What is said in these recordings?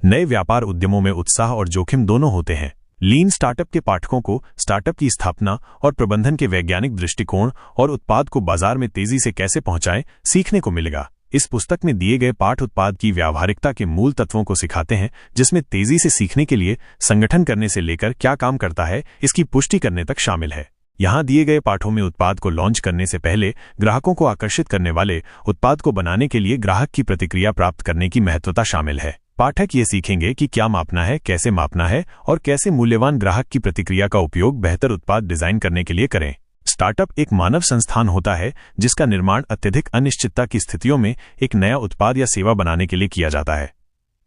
नए व्यापार उद्यमों में उत्साह और जोखिम दोनों होते हैं। लीन स्टार्टअप के पाठकों को स्टार्टअप की स्थापना और प्रबंधन के वैज्ञानिक दृष्टिकोण और उत्पाद को बाजार में तेजी से कैसे पहुंचाएं सीखने को मिलेगा। इस पुस्तक में दिए गए पाठ उत्पाद की व्यावहारिकता के मूल तत्वों को सिखाते हैं, जिसमें तेजी से सीखने के लिए संगठन करने से लेकर क्या काम करता है इसकी पुष्टि करने तक शामिल है। यहाँ दिए गए पाठों में उत्पाद को लॉन्च करने से पहले ग्राहकों को आकर्षित करने वाले उत्पाद को बनाने के लिए ग्राहक की प्रतिक्रिया प्राप्त करने की महत्वता शामिल है। पाठक ये सीखेंगे कि क्या मापना है, कैसे मापना है और कैसे मूल्यवान ग्राहक की प्रतिक्रिया का उपयोग बेहतर उत्पाद डिजाइन करने के लिए करें। स्टार्टअप एक मानव संस्थान होता है जिसका निर्माण अत्यधिक अनिश्चितता की स्थितियों में एक नया उत्पाद या सेवा बनाने के लिए किया जाता है।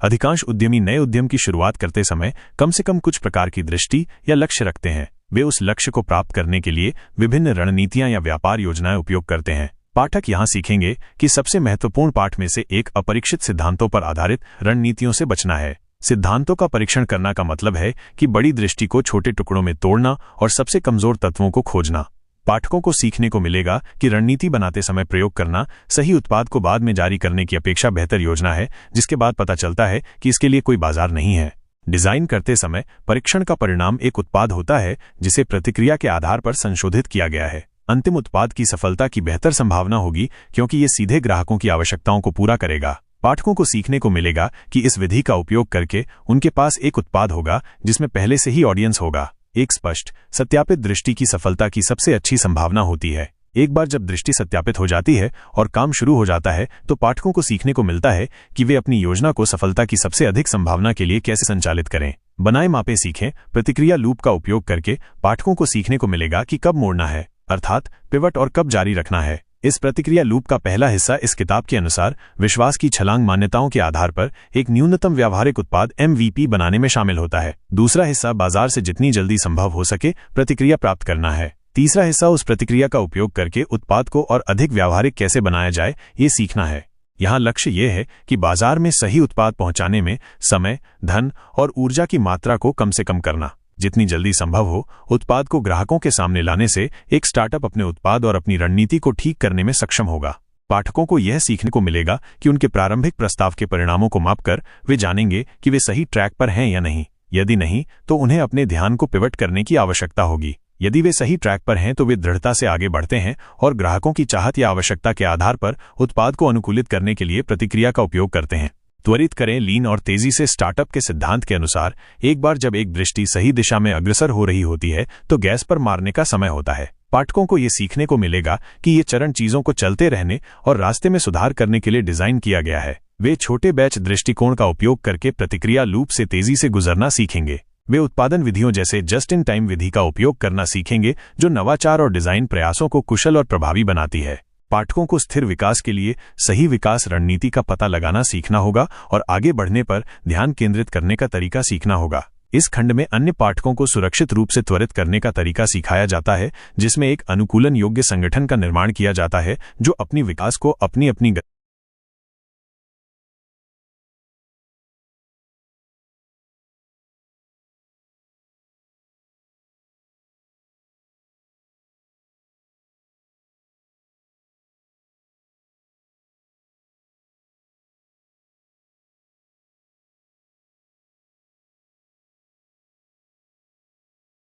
अधिकांश उद्यमी नए उद्यम की शुरुआत करते समय कम से कम कुछ प्रकार की दृष्टि या लक्ष्य रखते हैं। वे उस लक्ष्य को प्राप्त करने के लिए विभिन्न रणनीतियां या व्यापार योजनाएं उपयोग करते हैं। पाठक यहां सीखेंगे कि सबसे महत्वपूर्ण पाठ में से एक अपरीक्षित सिद्धांतों पर आधारित रणनीतियों से बचना है। सिद्धांतों का परीक्षण करना का मतलब है कि बड़ी दृष्टि को छोटे टुकड़ों में तोड़ना और सबसे कमजोर तत्वों को खोजना। पाठकों को सीखने को मिलेगा कि रणनीति बनाते समय प्रयोग करना सही उत्पाद को बाद में जारी करने की अपेक्षा बेहतर योजना है, जिसके बाद पता चलता है कि इसके लिए कोई बाजार नहीं है। डिजाइन करते समय परीक्षण का परिणाम एक उत्पाद होता है जिसे प्रतिक्रिया के आधार पर संशोधित किया गया है। अंतिम उत्पाद की सफलता की बेहतर संभावना होगी क्योंकि ये सीधे ग्राहकों की आवश्यकताओं को पूरा करेगा। पाठकों को सीखने को मिलेगा कि इस विधि का उपयोग करके उनके पास एक उत्पाद होगा जिसमें पहले से ही ऑडियंस होगा। एक स्पष्ट सत्यापित दृष्टि की सफलता की सबसे अच्छी संभावना होती है। एक बार जब दृष्टि सत्यापित हो जाती है और काम शुरू हो जाता है तो पाठकों को सीखने को मिलता है कि वे अपनी योजना को सफलता की सबसे अधिक संभावना के लिए कैसे संचालित करें। बनाए मापे सीखें प्रतिक्रिया लूप का उपयोग करके पाठकों को सीखने को मिलेगा कि कब मोड़ना है, अर्थात पिवट, और कब जारी रखना है। इस प्रतिक्रिया लूप का पहला हिस्सा इस किताब के अनुसार विश्वास की छलांग मान्यताओं के आधार पर एक न्यूनतम व्यावहारिक उत्पाद MVP बनाने में शामिल होता है। दूसरा हिस्सा बाजार से जितनी जल्दी संभव हो सके प्रतिक्रिया प्राप्त करना है। तीसरा हिस्सा उस प्रतिक्रिया का उपयोग करके उत्पाद को और अधिक व्यावहारिक कैसे बनाया जाए ये सीखना है। यहाँ लक्ष्य ये है कि बाजार में सही उत्पाद पहुंचाने में समय, धन और ऊर्जा की मात्रा को कम से कम करना। जितनी जल्दी संभव हो उत्पाद को ग्राहकों के सामने लाने से एक स्टार्टअप अपने उत्पाद और अपनी रणनीति को ठीक करने में सक्षम होगा। पाठकों को यह सीखने को मिलेगा कि उनके प्रारंभिक प्रस्ताव के परिणामों को मापकर वे जानेंगे कि वे सही ट्रैक पर हैं या नहीं। यदि नहीं तो उन्हें अपने ध्यान को पिवट करने की आवश्यकता होगी। यदि वे सही ट्रैक पर हैं तो वे दृढ़ता से आगे बढ़ते हैं और ग्राहकों की चाहत या आवश्यकता के आधार पर उत्पाद को अनुकूलित करने के लिए प्रतिक्रिया का उपयोग करते हैं। त्वरित करें लीन और तेजी से स्टार्टअप के सिद्धांत के अनुसार एक बार जब एक दृष्टि सही दिशा में अग्रसर हो रही होती है तो गैस पर मारने का समय होता है। पाठकों को ये सीखने को मिलेगा कि ये चरण चीजों को चलते रहने और रास्ते में सुधार करने के लिए डिजाइन किया गया है। वे छोटे बैच दृष्टिकोण का उपयोग करके प्रतिक्रिया लूप से तेजी से गुजरना सीखेंगे। वे उत्पादन विधियों जैसे जस्ट इन टाइम विधि का उपयोग करना सीखेंगे जो नवाचार और डिजाइन प्रयासों को कुशल और प्रभावी बनाती है। पाठकों को स्थिर विकास के लिए सही विकास रणनीति का पता लगाना सीखना होगा और आगे बढ़ने पर ध्यान केंद्रित करने का तरीका सीखना होगा। इस खंड में अन्य पाठकों को सुरक्षित रूप से त्वरित करने का तरीका सिखाया जाता है, जिसमें एक अनुकूलन योग्य संगठन का निर्माण किया जाता है जो अपनी विकास को अपनी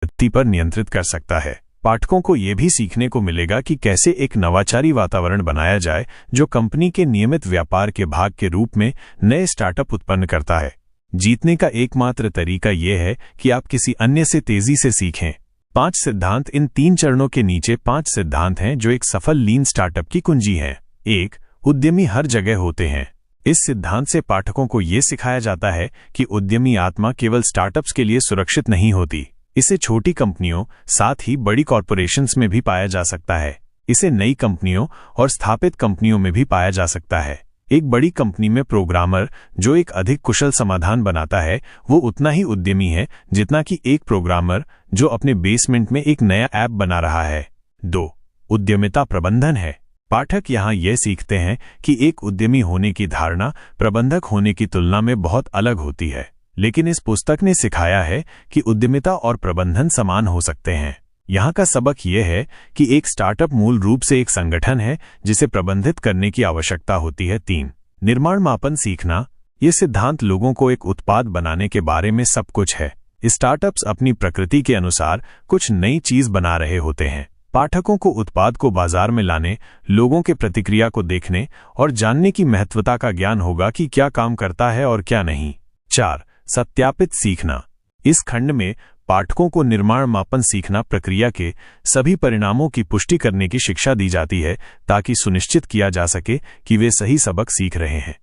गति पर नियंत्रित कर सकता है। पाठकों को यह भी सीखने को मिलेगा कि कैसे एक नवाचारी वातावरण बनाया जाए जो कंपनी के नियमित व्यापार के भाग के रूप में नए स्टार्टअप उत्पन्न करता है। जीतने का एकमात्र तरीका यह है कि आप किसी अन्य से तेजी से सीखें। 5 सिद्धांत। इन 3 चरणों के नीचे 5 सिद्धांत हैं जो एक सफल लीन स्टार्टअप की कुंजी हैं। 1. उद्यमी हर जगह होते हैं। इस सिद्धांत से पाठकों को यह सिखाया जाता है कि उद्यमी आत्मा केवल स्टार्टअप्स के लिए सुरक्षित नहीं होती। इसे छोटी कंपनियों साथ ही बड़ी कॉरपोरेशंस में भी पाया जा सकता है। इसे नई कंपनियों और स्थापित कंपनियों में भी पाया जा सकता है। एक बड़ी कंपनी में प्रोग्रामर जो एक अधिक कुशल समाधान बनाता है वो उतना ही उद्यमी है जितना कि एक प्रोग्रामर जो अपने बेसमेंट में एक नया ऐप बना रहा है। 2. उद्यमिता प्रबंधन है। पाठक यहाँ यह सीखते हैं कि एक उद्यमी होने की धारणा प्रबंधक होने की तुलना में बहुत अलग होती है, लेकिन इस पुस्तक ने सिखाया है कि उद्यमिता और प्रबंधन समान हो सकते हैं। यहाँ का सबक यह है कि एक स्टार्टअप मूल रूप से एक संगठन है जिसे प्रबंधित करने की आवश्यकता होती है। 3. निर्माण मापन सीखना। ये सिद्धांत लोगों को एक उत्पाद बनाने के बारे में सब कुछ है। स्टार्टअप्स अपनी प्रकृति के अनुसार कुछ नई चीज बना रहे होते हैं। पाठकों को उत्पाद को बाजार में लाने, लोगों के प्रतिक्रिया को देखने और जानने की महत्वता का ज्ञान होगा कि क्या काम करता है और क्या नहीं। 4. सत्यापित सीखना। इस खंड में पाठकों को निर्माण मापन सीखना प्रक्रिया के सभी परिणामों की पुष्टि करने की शिक्षा दी जाती है ताकि सुनिश्चित किया जा सके कि वे सही सबक सीख रहे हैं।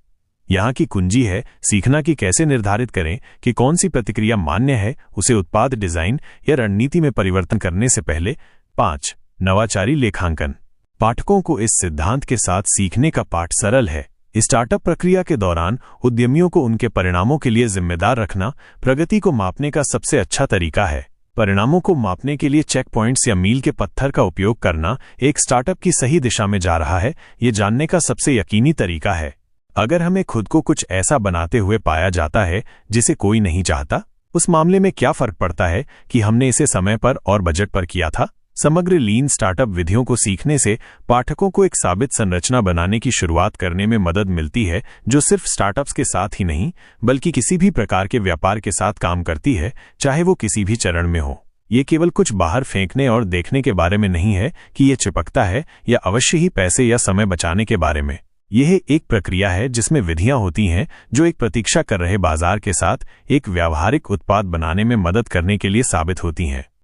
यहाँ की कुंजी है सीखना कि कैसे निर्धारित करें कि कौन सी प्रतिक्रिया मान्य है, उसे उत्पाद डिजाइन या रणनीति में परिवर्तन करने से पहले। 5. नवाचारी लेखांकन। पाठकों को इस सिद्धांत के साथ सीखने का पाठ सरल है। स्टार्टअप प्रक्रिया के दौरान उद्यमियों को उनके परिणामों के लिए जिम्मेदार रखना प्रगति को मापने का सबसे अच्छा तरीका है। परिणामों को मापने के लिए चेक पॉइंट्स या मील के पत्थर का उपयोग करना एक स्टार्टअप की सही दिशा में जा रहा है, ये जानने का सबसे यकीनी तरीका है। अगर हमें खुद को कुछ ऐसा बनाते हुए पाया जाता है जिसे कोई नहीं चाहता, उस मामले में क्या फर्क पड़ता है कि हमने इसे समय पर और बजट पर किया था। समग्र लीन स्टार्टअप विधियों को सीखने से पाठकों को एक साबित संरचना बनाने की शुरुआत करने में मदद मिलती है जो सिर्फ स्टार्टअप्स के साथ ही नहीं बल्कि किसी भी प्रकार के व्यापार के साथ काम करती है, चाहे वो किसी भी चरण में हो। ये केवल कुछ बाहर फेंकने और देखने के बारे में नहीं है कि ये चिपकता है या अवश्य ही पैसे या समय बचाने के बारे में। यह एक प्रक्रिया है जिसमें विधियां होती हैं जो एक प्रतीक्षा कर रहे बाजार के साथ एक व्यावहारिक उत्पाद बनाने में मदद करने के लिए साबित होती हैं।